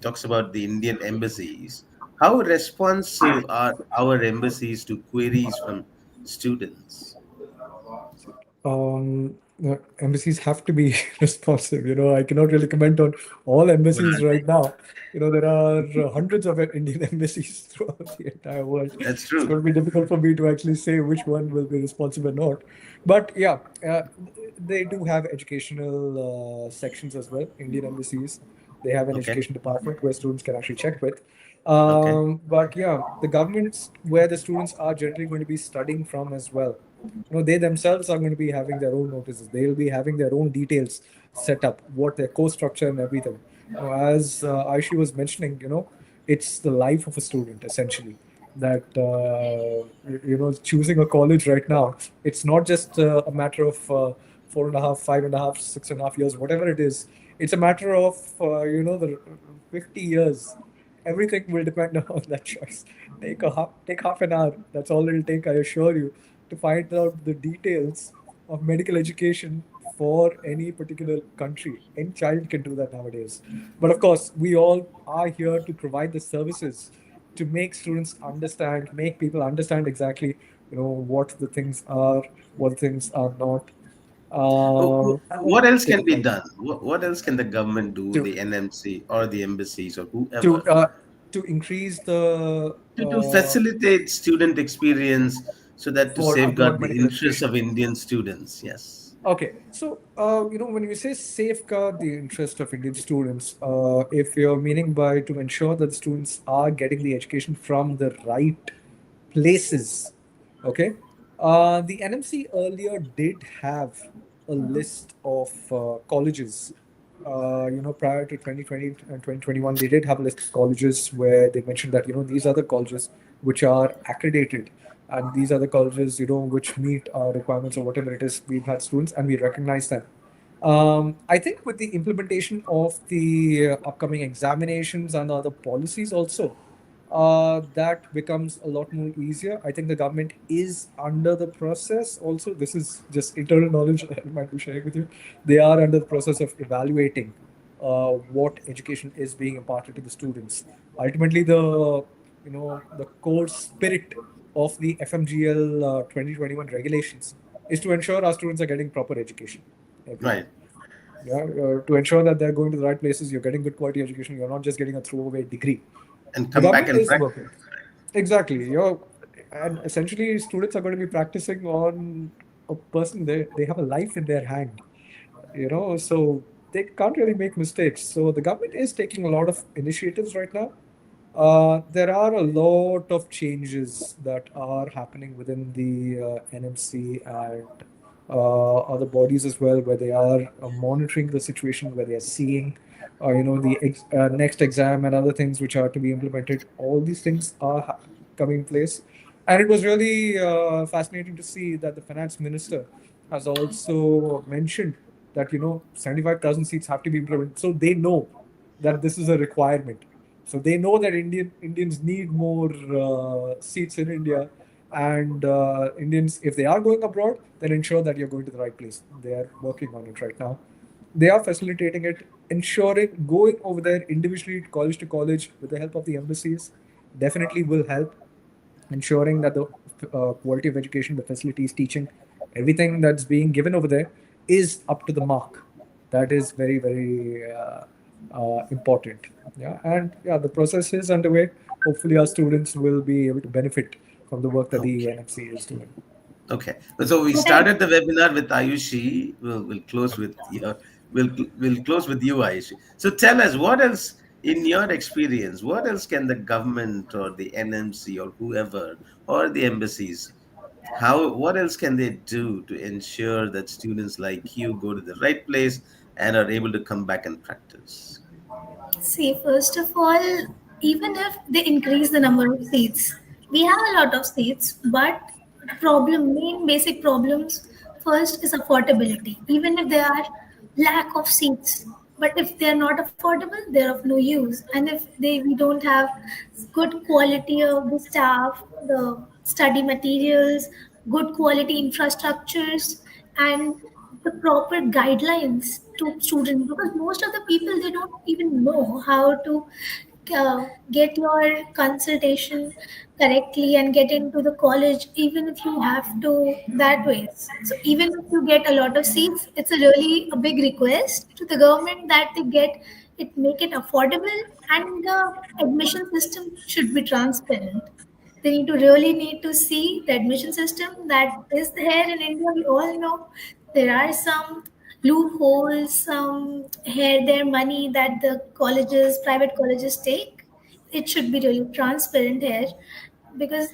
talks about the Indian embassies, how responsive are our embassies to queries from students? Embassies have to be responsive. I cannot really comment on all embassies right now. There are hundreds of Indian embassies throughout the entire world. That's It's true. going to be difficult for me to actually say which one will be responsive or not. But yeah, they do have educational sections as well. Indian embassies, they have an Okay. education department where students can actually check with. Okay. But yeah, the governments where the students are generally going to be studying from as well, they themselves are going to be having their own notices, they'll be having their own details set up, what their course structure and everything. As Aishi was mentioning, it's the life of a student essentially, that choosing a college right now, it's not just a matter of 4.5, 5.5, 6.5 years, whatever it is. It's a matter of the 50 years. Everything will depend on that choice. Take half an hour. That's all it'll take, I assure you, to find out the details of medical education for any particular country. Any child can do that nowadays. But of course, we all are here to provide the services to make students understand, make people understand exactly, what the things are, what things are not. What else Take can a be flight done? What else can the government do, to the NMC or the embassies or to whoever, uh, to increase the to facilitate student experience so that to for safeguard underwater the medical interests education. of Indian students? Yes. Okay, so when you say safeguard the interest of Indian students, if you're meaning by to ensure that the students are getting the education from the right places, okay, the NMC earlier did have a list of colleges. Prior to 2020 and 2021, they did have a list of colleges where they mentioned that these are the colleges which are accredited, and these are the colleges which meet our requirements or whatever it is. We've had students and we recognize them. I think with the implementation of the upcoming examinations and other policies also, that becomes a lot more easier. I think the government is under the process also. This is just internal knowledge that I might be sharing with you. They are under the process of evaluating what education is being imparted to the students. Ultimately, the core spirit of the FMGL 2021 regulations is to ensure our students are getting proper education everywhere. Right. Yeah, to ensure that they're going to the right places, you're getting good quality education, you're not just getting a throwaway degree. And The come back government and is practice. working. Exactly. And essentially, students are going to be practicing on a person. They have a life in their hand, so they can't really make mistakes. So the government is taking a lot of initiatives right now. There are a lot of changes that are happening within the NMC and other bodies as well, where they are monitoring the situation, where they are seeing, the next exam and other things which are to be implemented. All these things are coming in place, and it was really fascinating to see that the finance minister has also mentioned that 75,000 seats have to be implemented, so they know that this is a requirement. So they know that Indians need more seats in India, and Indians, if they are going abroad, then ensure that you're going to the right place. They are working on it right now. They are facilitating it, ensuring going over there individually, college to college, with the help of the embassies, definitely will help ensuring that the quality of education, the facilities, teaching, everything that's being given over there is up to the mark. That is very, very important. Yeah, and yeah, the process is underway. Hopefully, our students will be able to benefit from the work that the Okay. NFC is doing. Okay. So we But I started the webinar with Ayushi. We'll close with we'll close with you, Ayushi. So tell us what else, in your experience, what else can the government or the NMC or whoever or the embassies, how what else can they do to ensure that students like you go to the right place and are able to come back and practice? See, first of all, even if they increase the number of seats, we have a lot of seats, but the main basic problems first is affordability. Even if there are lack of seats, but if they are not affordable, they're of no use. And if we don't have good quality of the staff, the study materials, good quality infrastructures, and the proper guidelines to students, because most of the people, they don't even know how to get your consultation correctly and get into the college, even if you have to that way. So even if you get a lot of seats, it's a really a big request to the government that they get it, make it affordable, and the admission system should be transparent. They need to see the admission system that is here in India. We all know there are some loopholes, some here their money that the colleges, private colleges take. It should be really transparent here, because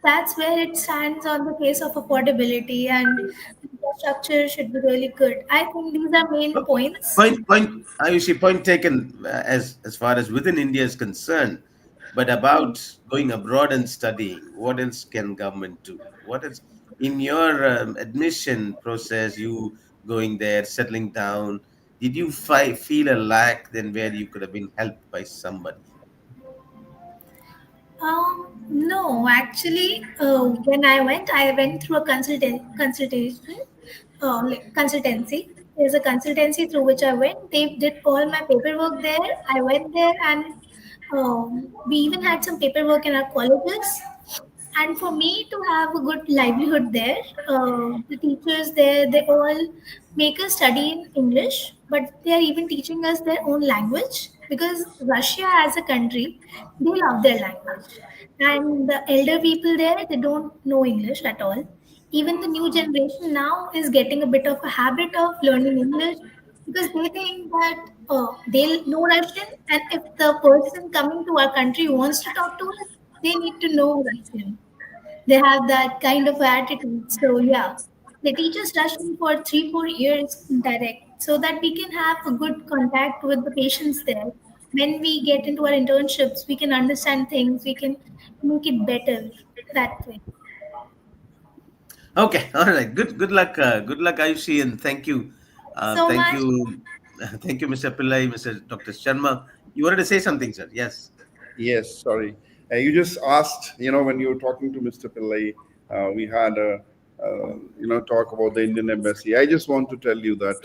that's where it stands on the case of affordability, and infrastructure should be really good. I think these are main points. Point taken, as far as within India is concerned, but about going abroad and studying, what else can government do? What else in your admission process? You going there, settling down. Did you feel a lack then where you could have been helped by somebody? No, actually, I went through a consultancy. There's a consultancy through which I went. They did all my paperwork there. I went there, and we even had some paperwork in our colleges. And for me to have a good livelihood there, the teachers there, they all make us study in English, but they are even teaching us their own language because Russia as a country, they love their language. And the elder people there, they don't know English at all. Even the new generation now is getting a bit of a habit of learning English because they think that they'll know Russian, and if the person coming to our country wants to talk to us, they need to know Russian. They have that kind of attitude. So yeah, they teach us Russian for 3 4 years direct, so that we can have a good contact with the patients there. When we get into our internships, we can understand things. We can make it better that way. Okay, all right. Good luck. Good luck, Ayushi, and thank you. So Thank much. you. Thank you, Mr. Pillai, Mr. Dr. Sharma. You wanted to say something, sir? Yes. Yes, sorry. You just asked, when you were talking to Mr. Pillai, we had a, talk about the Indian embassy. I just want to tell you that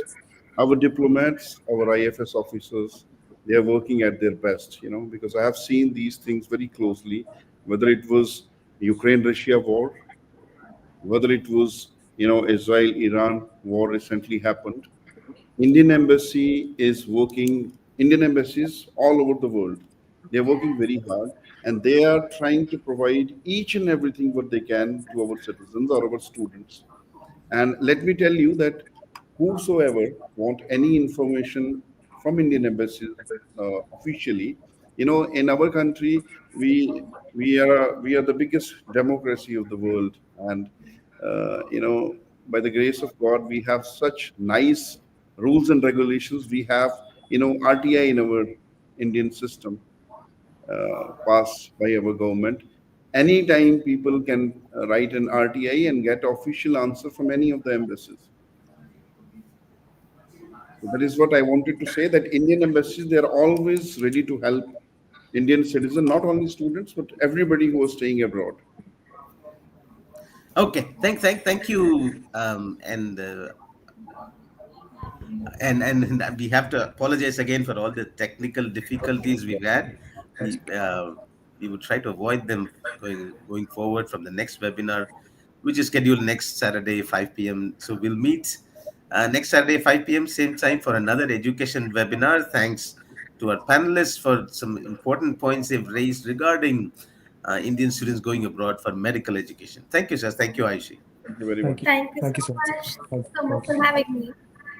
our diplomats, our IFS officers, they are working at their best, because I have seen these things very closely, whether it was Ukraine-Russia war, whether it was, Israel-Iran war recently happened. Indian embassies all over the world. They're working very hard and they are trying to provide each and everything what they can to our citizens or our students. And let me tell you that whosoever want any information from Indian embassies officially, in our country, we are the biggest democracy of the world, and by the grace of God, we have such nice rules and regulations. We have RTI in our Indian system, passed by our government. Anytime people can write an RTI and get official answer from any of the embassies. So that is what I wanted to say. That Indian embassies, they are always ready to help Indian citizens, not only students but everybody who is staying abroad. Okay. Thank you. And we have to apologize again for all the technical difficulties we've had. We would try to avoid them going forward from the next webinar, which is scheduled next Saturday 5 p.m. So we'll meet next Saturday 5 p.m. same time for another education webinar. Thanks to our panelists for some important points they've raised regarding Indian students going abroad for medical education. Thank you, sir. Thank you, Aishi. Thank you very Thank you. much. Thank you Thank so you so much, sir. much. Thank, So much thank for you. having me.